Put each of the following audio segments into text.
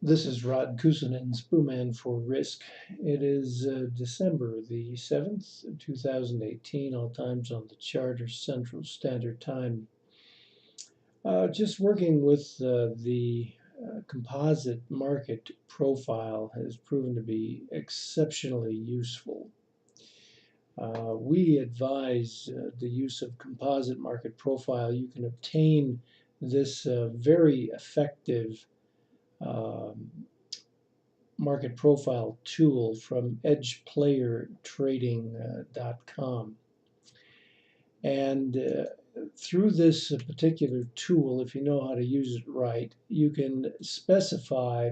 This is Rod Kusanen, Spooman for Risk. It is December the 7th, 2018, all times on the chart are Central Standard Time. Just working with the composite market profile has proven to be exceptionally useful. We advise the use of composite market profile. You can obtain this very effective market profile tool from edgeplayertrading.com. And through this particular tool, if you know how to use it right, you can specify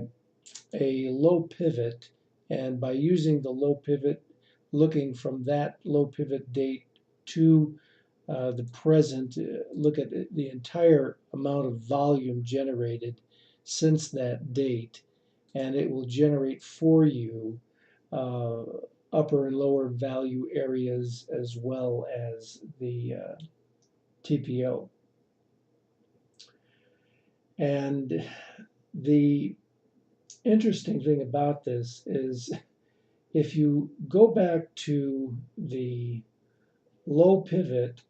a low pivot, and by using the low pivot, looking from that low pivot date to the present, look at the entire amount of volume generated since that date, and it will generate for you upper and lower value areas as well as the TPO. And the interesting thing about this is if you go back to the low pivot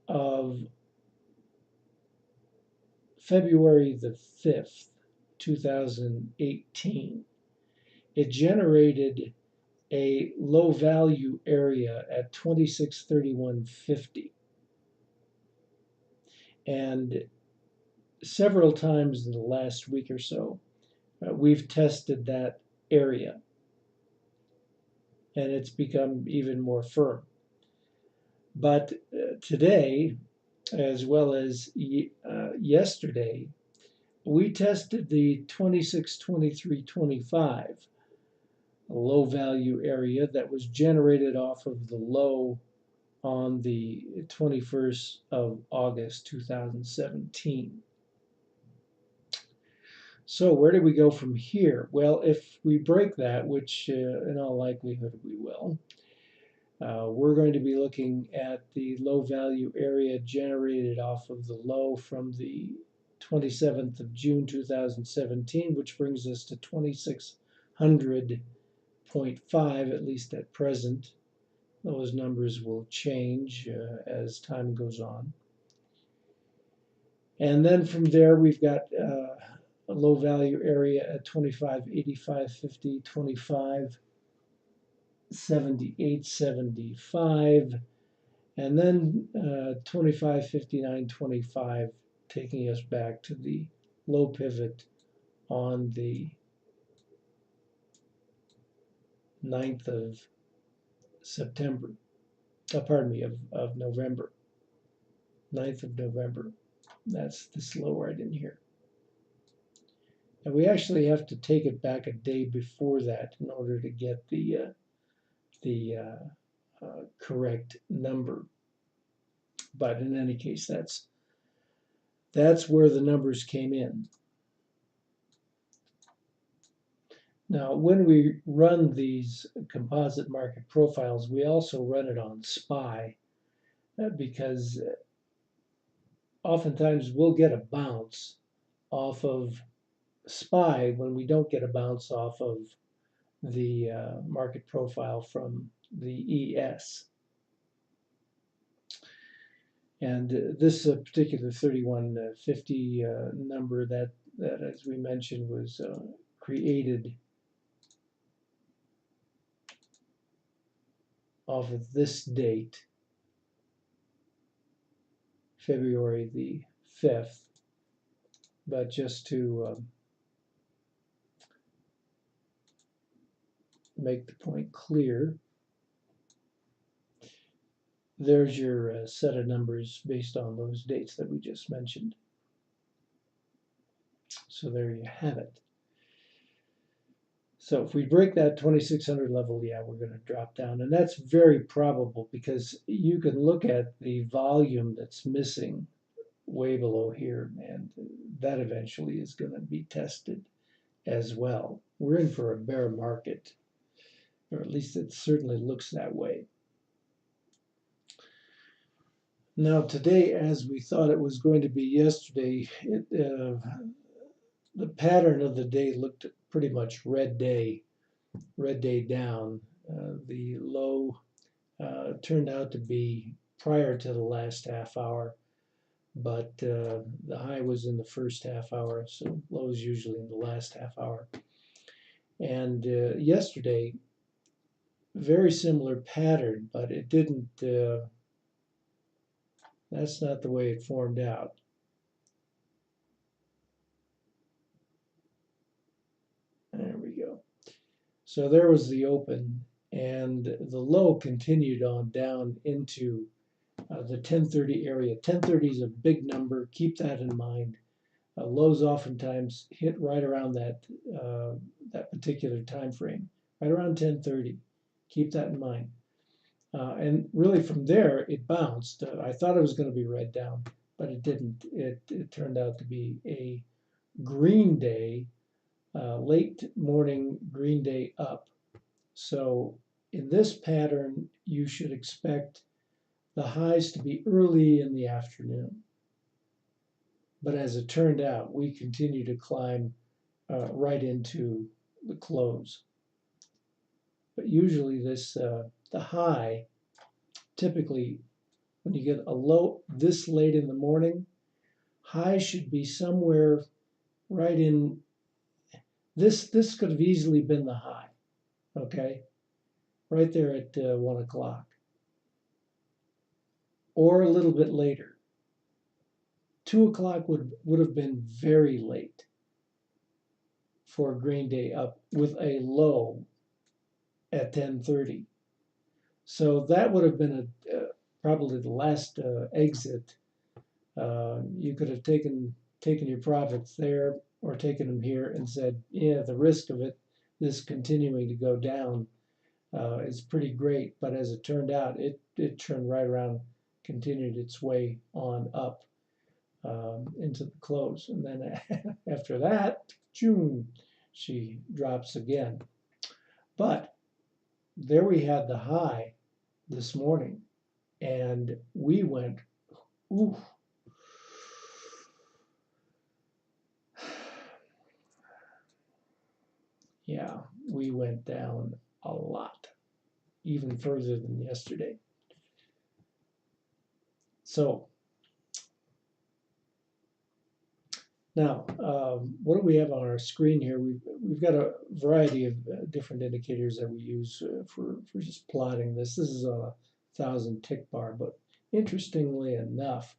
of February the 5th, 2018, it generated a low value area at 2631.50. And several times in the last week or so, we've tested that area, and it's become even more firm. But today, as well as yesterday, we tested the 2623.25, a low value area that was generated off of the low on the 21st of August 2017. So where do we go from here? Well, if we break that, which in all likelihood we will, we're going to be looking at the low value area generated off of the low from the 27th of June 2017, which brings us to 2600.5, at least at present. Those numbers will change as time goes on. And then from there, we've got a low value area at 2585.50, 2578.75, and then 2559.25, taking us back to the low pivot on the 9th of September, pardon me, of November, 9th of November. That's this low right in here. And we actually have to take it back a day before that in order to get the correct number. But in any case, that's where the numbers came in. Now, when we run these composite market profiles, we also run it on SPY because oftentimes we'll get a bounce off of SPY when we don't get a bounce off of the market profile from the ES. And this particular 3150 number that, as we mentioned, was created off of this date, February the 5th. But just to make the point clear, there's your set of numbers based on those dates that we just mentioned. So there you have it. So if we break that 2600 level, yeah, we're going to drop down. And that's very probable because you can look at the volume that's missing way below here, and that eventually is going to be tested as well. We're in for a bear market, or at least it certainly looks that way. Now today, as we thought it was going to be yesterday, the pattern of the day looked pretty much red day down. The low turned out to be prior to the last half hour, but the high was in the first half hour, so low is usually in the last half hour. And yesterday, very similar pattern, but it didn't, that's not the way it formed out. There we go. So there was the open, and the low continued on down into the 1030 area. 1030 is a big number. Keep that in mind. Lows oftentimes hit right around that that particular time frame, right around 1030. Keep that in mind. And really from there, it bounced. I thought it was going to be red down, but it didn't. It turned out to be a green day, late morning green day up. So in this pattern, you should expect the highs to be early in the afternoon. But as it turned out, we continue to climb right into the close. But usually this, the high, typically when you get a low this late in the morning, high should be somewhere right in, this could have easily been the high, okay? Right there at 1 o'clock. Or a little bit later. 2 o'clock would have been very late for a green day up with a low at 10:30. So that would have been probably the last exit. You could have taken your profits there or taken them here and said, yeah, the risk of this continuing to go down is pretty great. But as it turned out, it turned right around, continued its way on up into the close. And then after that, June, she drops again. But there we had the high this morning, and we went, ooh. Yeah, we went down a lot, even further than yesterday. So now, what do we have on our screen here? We've got a variety of different indicators that we use for just plotting this. This is on a 1,000 tick bar, but interestingly enough,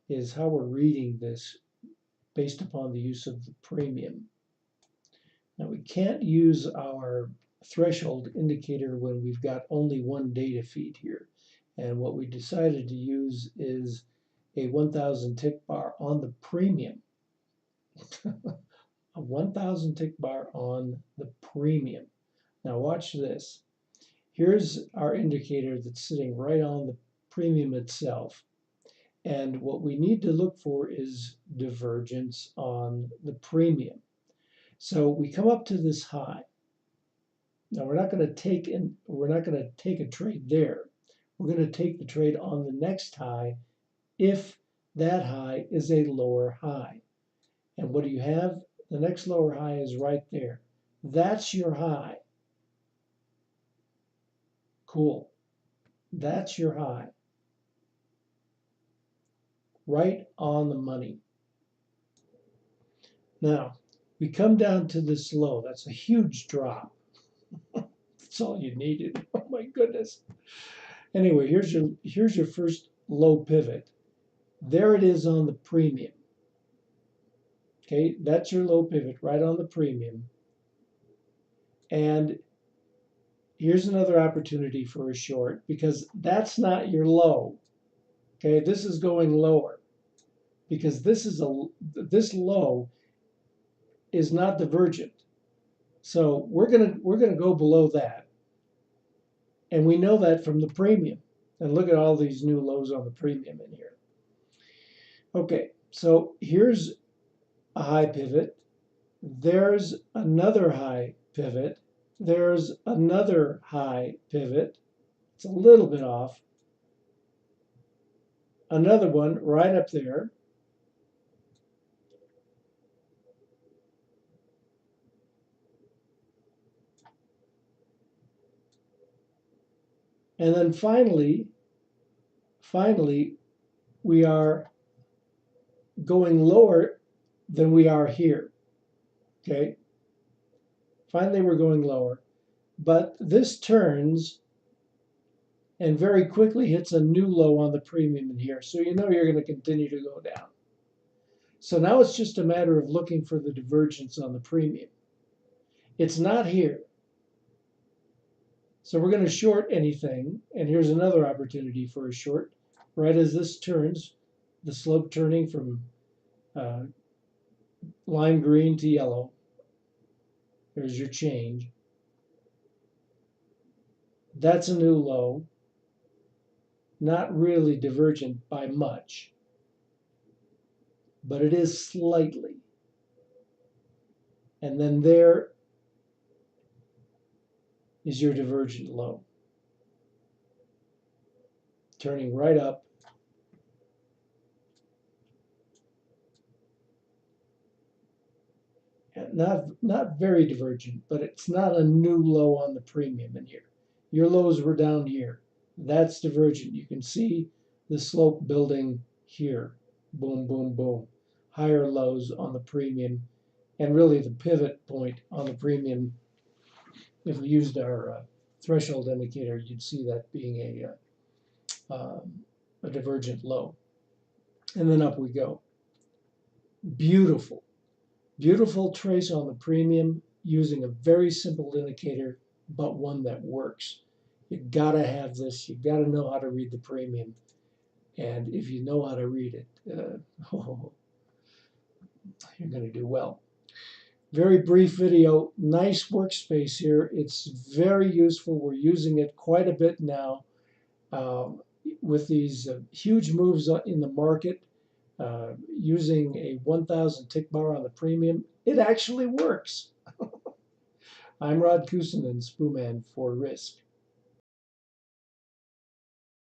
is how we're reading this based upon the use of the premium. Now we can't use our threshold indicator when we've got only one data feed here. And what we decided to use is a 1,000 tick bar on the premium. A 1,000 tick bar on the premium. Now watch this. Here's our indicator that's sitting right on the premium itself. And what we need to look for is divergence on the premium. So we come up to this high. Now we're not going to take a trade there. We're going to take the trade on the next high if that high is a lower high. And what do you have? The next lower high is right there. That's your high. Cool. That's your high. Right on the money. Now, we come down to this low. That's a huge drop. That's all you needed. Oh my goodness. Anyway, here's your first low pivot. There it is on the premium. Okay, that's your low pivot right on the premium. And here's another opportunity for a short because that's not your low. Okay, this is going lower because this low is not divergent. So we're gonna go below that. And we know that from the premium. And look at all these new lows on the premium in here. Okay, so here's a high pivot. There's another high pivot. There's another high pivot. It's a little bit off. Another one right up there. And then finally, we are going lower than we are here. Okay. Finally, we're going lower. But this turns and very quickly hits a new low on the premium in here. So you know you're going to continue to go down. So now it's just a matter of looking for the divergence on the premium. It's not here. So we're going to short anything. And here's another opportunity for a short. Right as this turns, the slope turning from lime green to yellow. There's your change. That's a new low. Not really divergent by much, but it is slightly. And then there is your divergent low. Turning right up. And not very divergent, but it's not a new low on the premium in here. Your lows were down here. That's divergent. You can see the slope building here. Boom, boom, boom. Higher lows on the premium. And really the pivot point on the premium, if we used our threshold indicator, you'd see that being a divergent low. And then up we go. Beautiful. Beautiful trace on the premium using a very simple indicator, but one that works. You gotta have this. You gotta know how to read the premium. And if you know how to read it, you're gonna do well. Very brief video, nice workspace here. It's very useful. We're using it quite a bit now with these huge moves in the market. Using a 1,000 tick bar on the premium, it actually works. I'm Rod Kusin and Spooman for Risk.